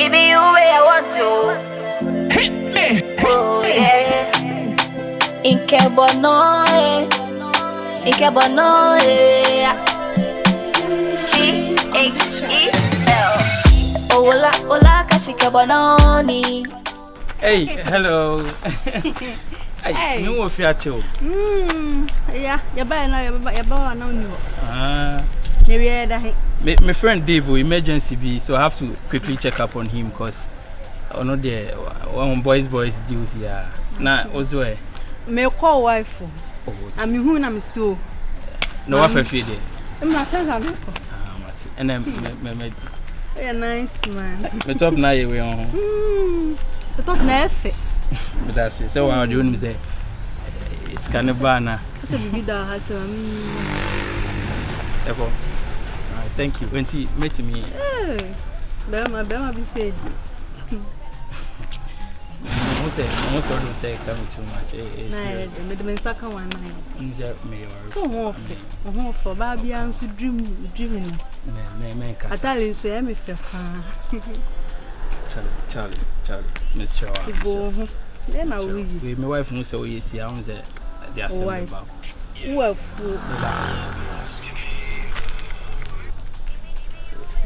Baby, you way I want to. Hit me. Oh yeah. Inkebonoe. THEL. Ola ola kashikebononi. Hey, hello. Hey, you will fear too. Yeah, you're bad now, you're bad now. My friend Dave will emergency be, so I have to quickly check up on him because I know the one boys deals here. Now, also, my call wife. I'm who I'm so. No, I feel it. And then, a nice man. The top now, we on. The top left. But that's it. So, I'm doing say it's kind of banner. I said, be that has thank you. When he met me, Benah be said. Most of them say coming too much. Made the second one. Come for baby and so dreaming. I tell you, so I'm a Charlie, Miss Shaw. Then I will visit. My wife wants to see how they are saying about. Well,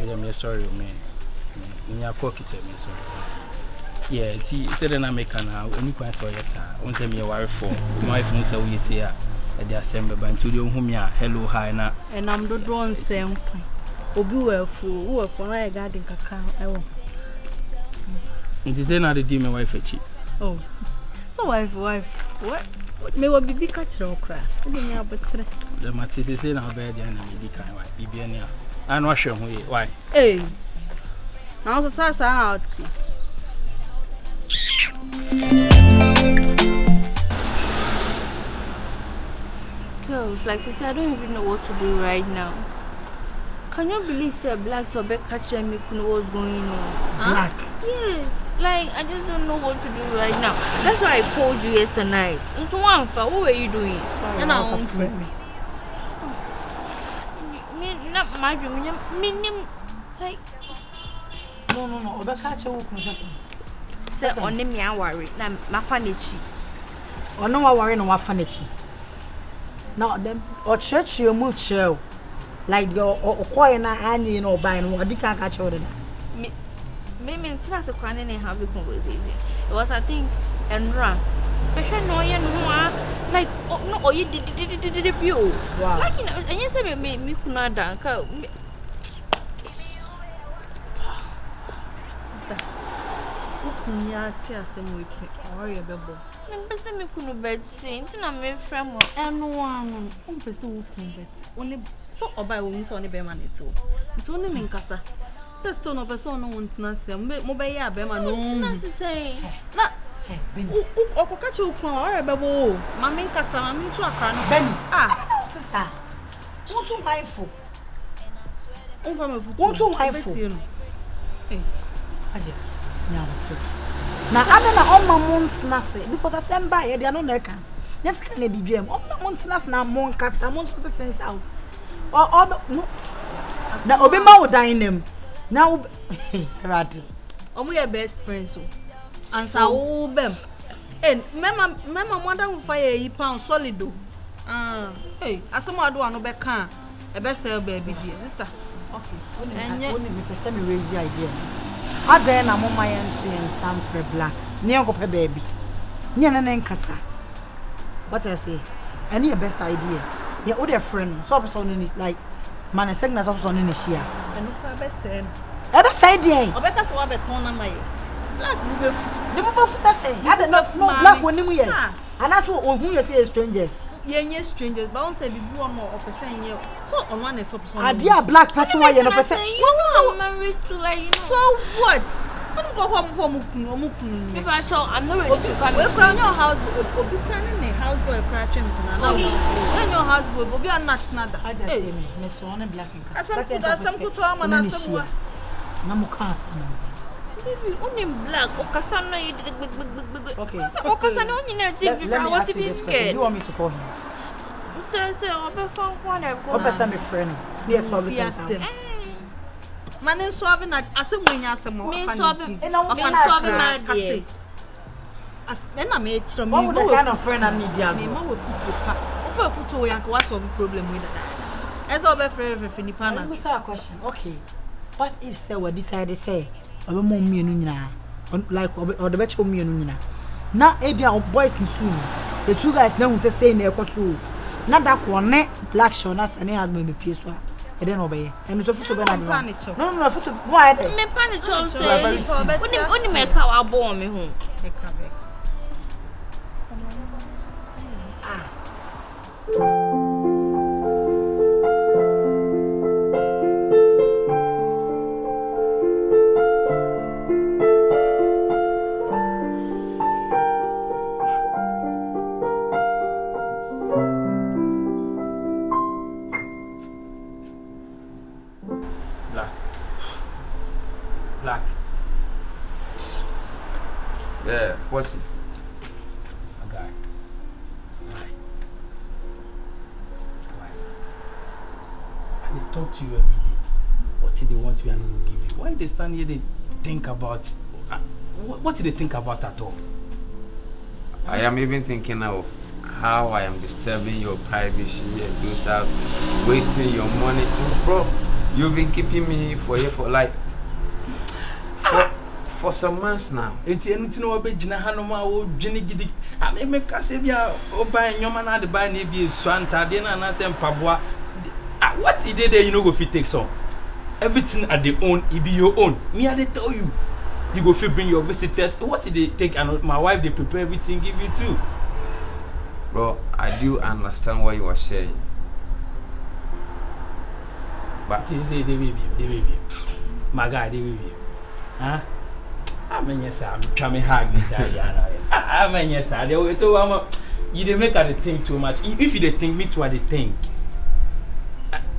I'm sorry, man. In your pocket, I'm sorry. Yeah, it's an American now. Any question, yes, sir. Once I'm your wife for my wife wants to see at the assembly, but to you, whom you are, hello, hi, now. And I'm the drone, same. Obi well for my garden cacao. I won't. It is another day, my wife, oh, so wife, what? May what be catch or cry? The Matisse is in our bed and be kind of be near. I'm not sure why. Hey, now the size out. Girls, like she said, I don't even know what to do right now. Can you believe say black so big catch and make know what's going on? Black? Yes. Like I just don't know what to do right now. That's why I called you yesterday night. And so what were you doing? And I won't free me. Not my dream. Like no. Oba catch you who say on them ya worry. Na my fanichi. Or no worry no fanichi. Now them or church you move chill. Like your or na any no buy no I can't catch you. Maybe it's not so crying and have a conversation. It was I think and run. I should know you know like no or you did you. Wow. Like you know and you say me could dance. Yeah, tears some week or your bubble. Person me couldn't bed since I'm a friend and one person bed only so or by women's only bear money too. It's only in Casa. Just don't know person no one to say mobile ya bear man no say not or catch you or bubble. Mammy Casa, mammy to a crown. Benny. Sir. What's too mindful? Won't too mindful. Hey, Hajia. Now it's now I don't know all my months na say because I send by they are no neka. Just kind of DBM. All my months na mon kasa months put things out. Or no. Now obi ma wo dan them. Now radi. Omo your best friends so. Answer wo bem. Eh mama mother fire yi pound solid do. Hey, asemo ado anu be kan. E be sell baby dear sister. Okay. Only me person me raise the idea. Ada na mama yanso ensam for black. Near go pe baby. Near na nkasa. What I say? Any your best idea? Yeah, all their friend. So person like man signal so person in share. And no best friend. E be say dey. Obeka so wa beton na my. Black no be. The people say. I don't know black when him here. And that's what who you say strangers. Yeah, strangers, but on say be one more of person here. So on one is person. A dear black person why you no person. I'm married to like you know. So what? Don't go for mukun. If I show I'm not ready to come. We crown your house, obi crown in the house boy crashing na. When your house boy, obi are not nada. I just say me so on black and some kuto ama na some. Na mukasa. Baby, only black. Okasana you did big. Okay. Okasana only na TV. I was even scared. You want me to call him? Say, I'll be found one. What person be friend? Yes, so we can say. Man so having a asem asem Me fan. so be And I'm mad. As men are made from what me. would kind of friend I need ya? Me ma we futu pa. Ofa futu yank what solve problem with that. As over for nipa na. Let me say a question. Okay. What if say we decided say obe mo mienu nyina like or the becho mienu nyina. Na ebia boys ntu. The two guys na won say na ekoso. Na da kwone black show na sane husband be pie so a. E den obeye. And so futu be na no. No, futu why dey? Me panic say only make our born me home. Black. Yeah, what's it? A guy. Why? I they talk to you every day. What do they want you and will give you? Why they stand here they think about what do they think about at all? I am even thinking of how I am disturbing your privacy and do stuff, wasting your money. Bro, you've been keeping me for like for some months now. It's anything over Jina Hanoma or Jenny Giddy. I make Casabia or buy Yoman at the buy maybe Santa, Dena and Assam Pabua. What he did there, you know, if you take some. Everything at the own, it be your own. Me, I tell you. You go bring your visitors. What did they take? And my wife, they prepare everything, give you too. Bro, I do understand what you are saying. But they say they will be. My guy, they will be. Huh? I mean, yes, I'm trying to hug me, Diana. I mean, yes, I do. You didn't make her think too much. If you think me too, I think.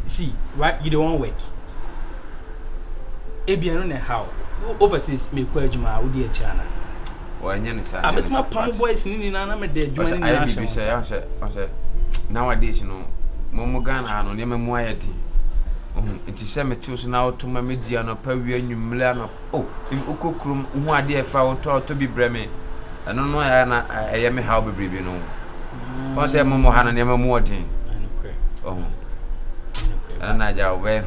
See, right? You don't want work. Ebi I don't know how. Overseas me kwajuma udi echana. Well, I bet my palm boys in na me de join I be say nowadays you know momo Ghana no nyame mu ayeti. Enti se me ti so na otoma media no pa wi anwumle no. Oh, okokrum hu ade e fa to bi breme. Eno no ya na eye me how bebrebe no. Won say momo ha na nyame mu odin. Oh. Na ja we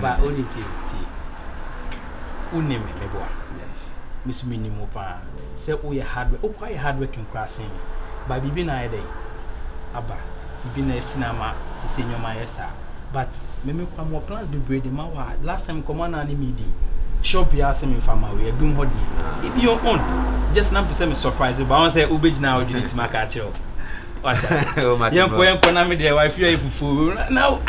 Ba oditi ti. Uneme meboa. Yes. Miss minimum pa. Say oh you hard work. Oh quite hard work in classing. But bibi na ide. Aba. Bibi na cinema sisi nyoma yesa. But me kwa mo plans be bread ma wa. Last time come na me di. Shop ya say me farmer we dum hodi. If your own. Just na person me surprise but I say ubeji na odin ti maka che o. What? Yanko na me dey wife you fufu. Now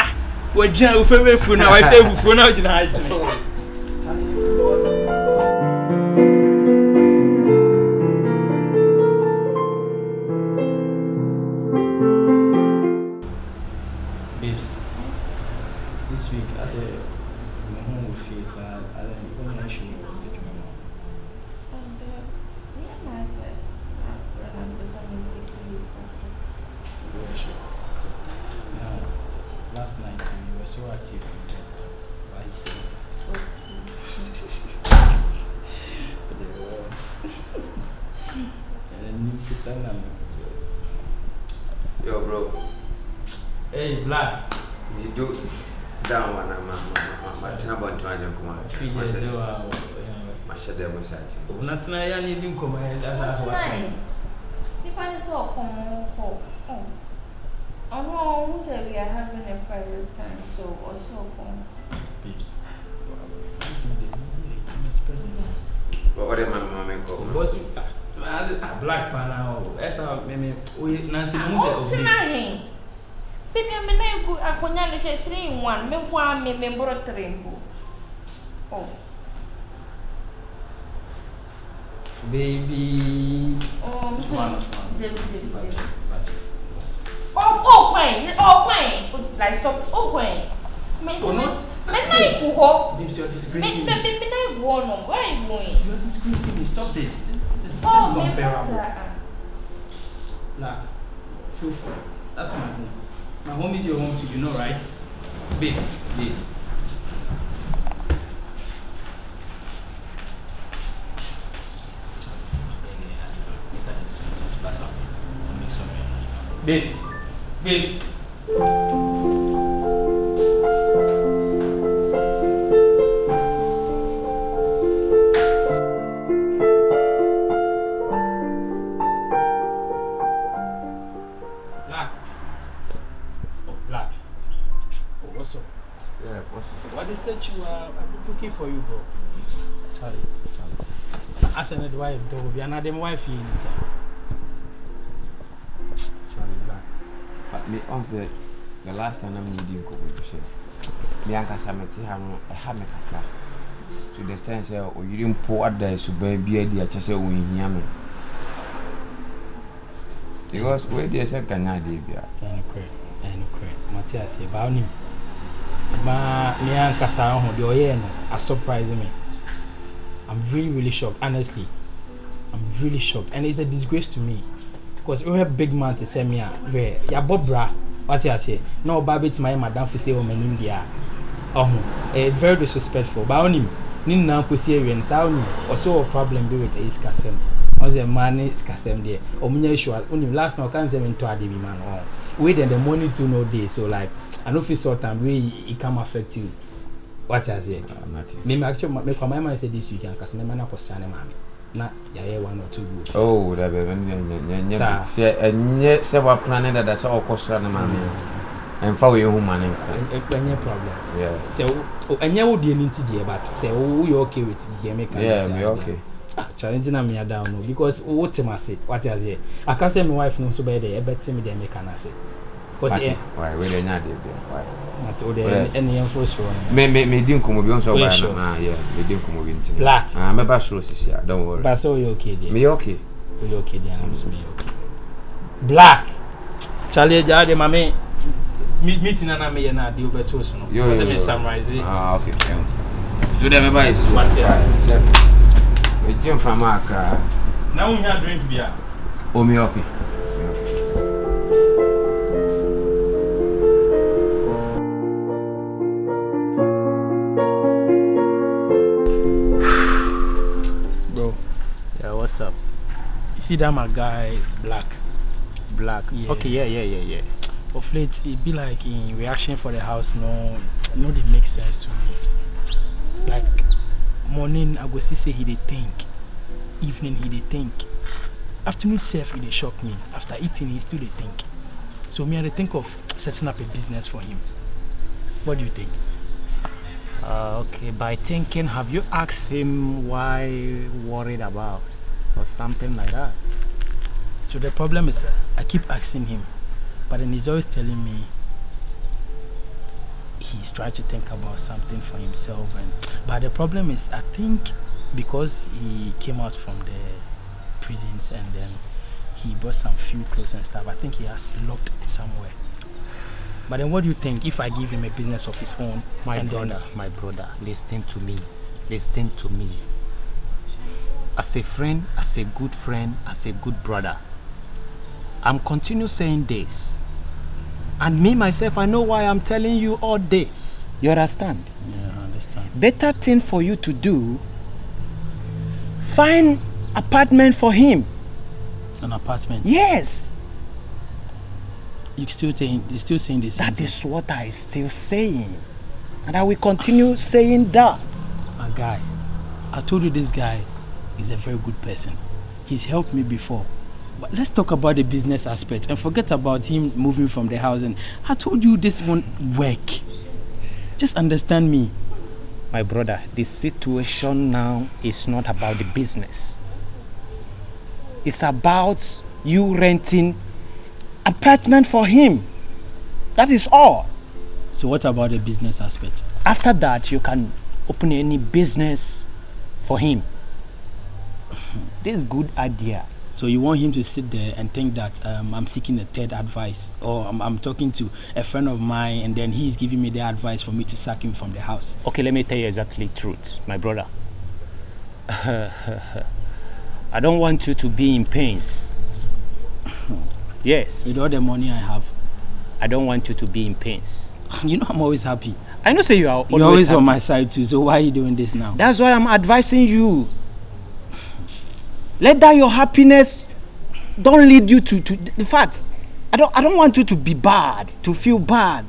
we jam we favorite food na wife fufu na odin ha. Yo, bro. Hey, Black. You do down one my trouble to ajun kuma. My shadow was at. Not na ya ni dim kuma as what time. If I saw come oh no, who said we are having a private time, so also come. Peeps. What am I mama go? Boss Black panel. Esa me Nancy Moole say Baby, I'm going to akonya le 3 in 1. Me wa me membro 3 mbo. Oh. Baby. Oh, Baby. Oh, fine. Like stop. Oh, fine. Me na ifuho. Baby, you're disgracing me. Me na ifuho no. Where are you going? You're disgracing me. Stop this. This is unbearable. Nah. Feel free. That's my home. My home is your home too, you know, right? Babe. That's up. Babes. Babes. Black. Oh, what's up? Yeah, what's up? What they said you are looking for you, bro. Charlie. I said that wife, there will be another wife here in town. Charlie, Black. But me also, the last time I'm needing to say, me and Casameti have a hammock to the extent say, oh, you didn't pour out there so baby, I just say, we hear me. Because where they said, can I be? And Matthias, about him. Ma, me and Cassandra, the Oyeno are surprising me. I'm really shocked, honestly. I'm really shocked, and it's a disgrace to me. Because we're a big man to say me, where ya Bobra, what you say? No, Babbitt's my madam for say woman in India. Very disrespectful. But on him, Nina Pussy sound or so a problem be with Ace Cassam. As a man is Cassam there. Or usual, only last now comes into a DB man. Wait and the money to no day, so like, I know if it's sort time, it can affect you. What I say? Me actually make my mind say this weekend because my man was saying, "Mommy, na yeah, 1 or 2 good." Oh, that baby, say what planning that's all cost on mommy. And for you, man, any problem. Yeah. So, and you would be into the but say, oh, you okay with me? Yeah, me okay. Challenging me down because what am I say? What I say? I can't say my wife knows so bad. I bet me they make an say. Because why? Where they not there? Why? Any enforce one. Me didn't come over so bad. Yeah, me didn't come over into Black. I'm a bachelor here. Don't worry. But so you okay there? Me okay. You okay there? I'm me okay. Black. Charlie, Jade, mommy. Meeting and I may not deal with toast. You me summarize it. Okay. So them buy is what here? We jump from Accra. Now we have drink beer. Oh, me okay. What's up? You see that my guy Black? Yeah. Okay, yeah. Of late it be like in reaction for the house no they make sense to me. Like morning I go see say he dey think. Evening he dey think. Afternoon self he dey shock me. After eating he still dey think. So me I dey think of setting up a business for him. What do you think? Okay, by thinking, have you asked him why worried about or something like that? So the problem is I keep asking him, but then he's always telling me he's trying to think about something for himself. But the problem is I think because he came out from the prisons and then he bought some few clothes and stuff, I think he has locked somewhere. But then what do you think if I give him a business of his own? My brother, listen to me. As a friend, as a good friend, as a good brother, I'm continue saying this. And me, myself, I know why I'm telling you all this. You understand? Yeah, I understand. Better thing for you to do, find apartment for him. An apartment? Yes. You're still saying this. That is what I still saying. And I will continue saying that. My guy, I told you this guy is a very good person. He's helped me before. But let's talk about the business aspect and forget about him moving from the house. And I told you this won't work. Just understand me. My brother, the situation now is not about the business. It's about you renting apartment for him. That is all. So what about the business aspect? After that, you can open any business for him. This is a good idea. So you want him to sit there and think that I'm seeking a third advice, or I'm talking to a friend of mine and then he's giving me the advice for me to sack him from the house. Okay, let me tell you exactly the truth, my brother. I don't want you to be in pains. Yes. With all the money I have, I don't want you to be in pains. You know I'm always happy. I know say you are always on my side too, so why are you doing this now? That's why I'm advising you. Let that your happiness don't lead you to the fact. I don't want you to be bad, to feel bad.